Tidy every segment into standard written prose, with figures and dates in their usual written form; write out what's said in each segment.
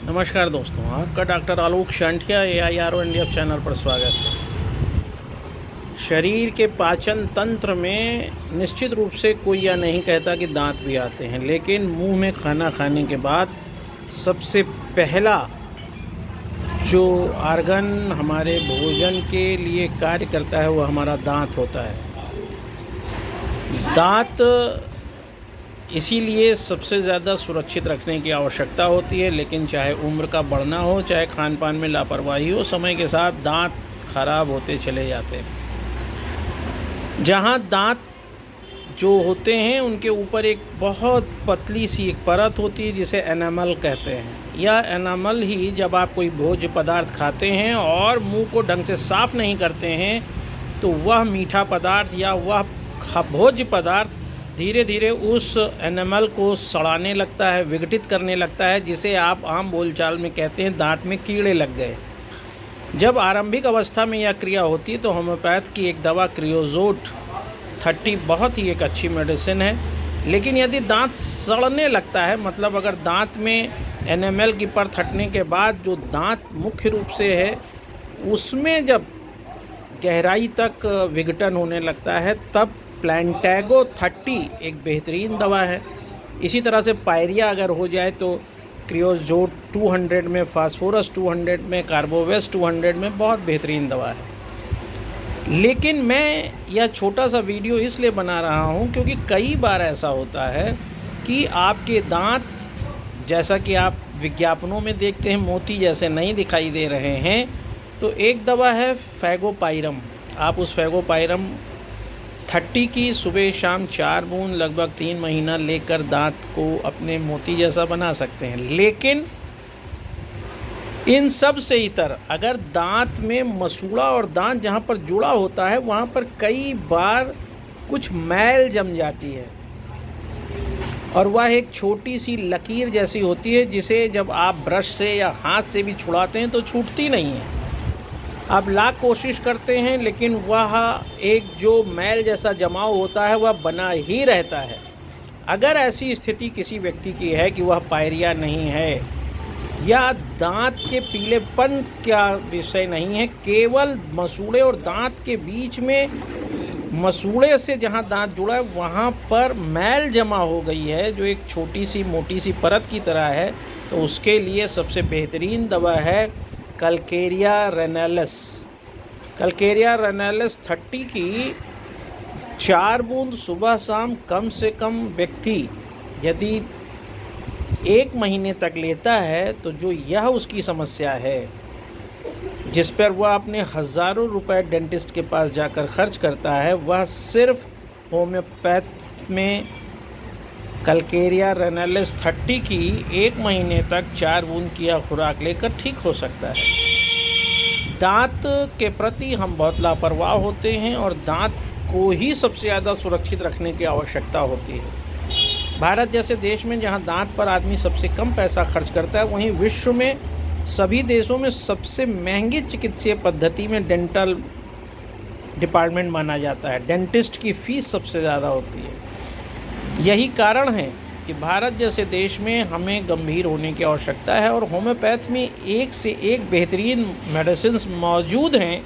नमस्कार दोस्तों, आपका डॉक्टर आलोक शांटिया AIRO इंडिया चैनल पर स्वागत है। शरीर के पाचन तंत्र में निश्चित रूप से कोई यह नहीं कहता कि दांत भी आते हैं, लेकिन मुंह में खाना खाने के बाद सबसे पहला जो आर्गन हमारे भोजन के लिए कार्य करता है वो हमारा दांत होता है। दांत इसीलिए सबसे ज़्यादा सुरक्षित रखने की आवश्यकता होती है, लेकिन चाहे उम्र का बढ़ना हो, चाहे खान पान में लापरवाही हो, समय के साथ दांत खराब होते चले जाते हैं। जहाँ दांत जो होते हैं उनके ऊपर एक बहुत पतली सी एक परत होती है जिसे एनामल कहते हैं। यह एनामल ही जब आप कोई भोज्य पदार्थ खाते हैं और मुंह को ढंग से साफ़ नहीं करते हैं तो वह मीठा पदार्थ या वह भोज्य पदार्थ धीरे धीरे उस एनामल को सड़ाने लगता है, विघटित करने लगता है, जिसे आप आम बोलचाल में कहते हैं दांत में कीड़े लग गए। जब आरंभिक अवस्था में यह क्रिया होती है तो होम्योपैथ की एक दवा क्रियोजोट 30 बहुत ही एक अच्छी मेडिसिन है। लेकिन यदि दांत सड़ने लगता है, मतलब अगर दांत में एनामल की परत हटने के बाद जो दांत मुख्य रूप से है उसमें जब गहराई तक विघटन होने लगता है, तब प्लांटैगो 30 एक बेहतरीन दवा है। इसी तरह से पायरिया अगर हो जाए तो क्रियोजोट 200 में, फास्फोरस 200 में, कार्बोवेस 200 में बहुत बेहतरीन दवा है। लेकिन मैं यह छोटा सा वीडियो इसलिए बना रहा हूँ क्योंकि कई बार ऐसा होता है कि आपके दांत, जैसा कि आप विज्ञापनों में देखते हैं, मोती जैसे नहीं दिखाई दे रहे हैं। तो एक दवा है फैगोपाइरम। आप उस फैगोपाइरम 30 की सुबह शाम 4 बूंद लगभग 3 महीना लेकर दांत को अपने मोती जैसा बना सकते हैं। लेकिन इन सब से इतर अगर दांत में मसूड़ा और दांत जहाँ पर जुड़ा होता है वहाँ पर कई बार कुछ मैल जम जाती है और वह एक छोटी सी लकीर जैसी होती है जिसे जब आप ब्रश से या हाथ से भी छुड़ाते हैं तो छूटती नहीं है। आप लाख कोशिश करते हैं लेकिन वह एक जो मैल जैसा जमाव होता है वह बना ही रहता है। अगर ऐसी स्थिति किसी व्यक्ति की है कि वह पायरिया नहीं है या दांत के पीलेपन का विषय नहीं है, केवल मसूड़े और दांत के बीच में, मसूड़े से जहां दांत जुड़ा है वहां पर मैल जमा हो गई है जो एक छोटी सी मोटी सी परत की तरह है, तो उसके लिए सबसे बेहतरीन दवा है कैलकेरिया रेनालिस। कैलकेरिया रेनालिस 30 की 4 बूंद सुबह शाम कम से कम व्यक्ति यदि 1 महीने तक लेता है तो जो यह उसकी समस्या है जिस पर वह अपने हज़ारों रुपए डेंटिस्ट के पास जाकर खर्च करता है, वह सिर्फ होम्योपैथ में कैलकेरिया रेनालिस 30 की 1 महीने तक 4 बूंद की खुराक लेकर ठीक हो सकता है। दांत के प्रति हम बहुत लापरवाह होते हैं और दांत को ही सबसे ज़्यादा सुरक्षित रखने की आवश्यकता होती है। भारत जैसे देश में जहां दांत पर आदमी सबसे कम पैसा खर्च करता है, वहीं विश्व में सभी देशों में सबसे महंगी चिकित्सीय पद्धति में डेंटल डिपार्टमेंट माना जाता है। डेंटिस्ट की फ़ीस सबसे ज़्यादा होती है। यही कारण है कि भारत जैसे देश में हमें गंभीर होने की आवश्यकता है और होम्योपैथ में एक से एक बेहतरीन मेडिसिन्स मौजूद हैं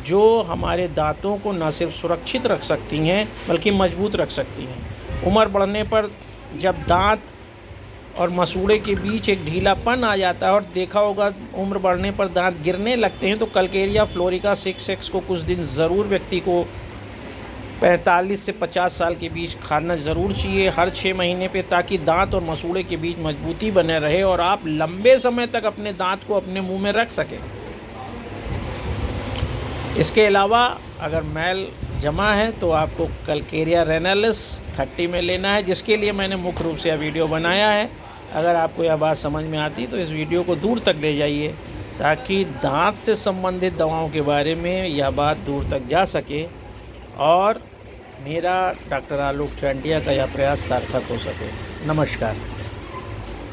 जो हमारे दांतों को न सिर्फ सुरक्षित रख सकती हैं बल्कि मजबूत रख सकती हैं। उम्र बढ़ने पर जब दांत और मसूड़े के बीच एक ढीलापन आ जाता है और देखा होगा उम्र बढ़ने पर दांत गिरने लगते हैं, तो कैलकेरिया फ्लोरिका 6X को कुछ दिन ज़रूर व्यक्ति को 45 से 50 साल के बीच खाना ज़रूर चाहिए हर 6 महीने पे, ताकि दांत और मसूड़े के बीच मजबूती बने रहे और आप लंबे समय तक अपने दांत को अपने मुंह में रख सकें। इसके अलावा अगर मैल जमा है तो आपको कैलकेरिया रेनालिस 30 में लेना है, जिसके लिए मैंने मुख्य रूप से यह वीडियो बनाया है। अगर आपको यह बात समझ में आती तो इस वीडियो को दूर तक ले जाइए ताकि दांत से संबंधित दवाओं के बारे में यह बात दूर तक जा सके और मेरा डॉक्टर आलोक शांटिया का यह प्रयास सार्थक हो सके। नमस्कार।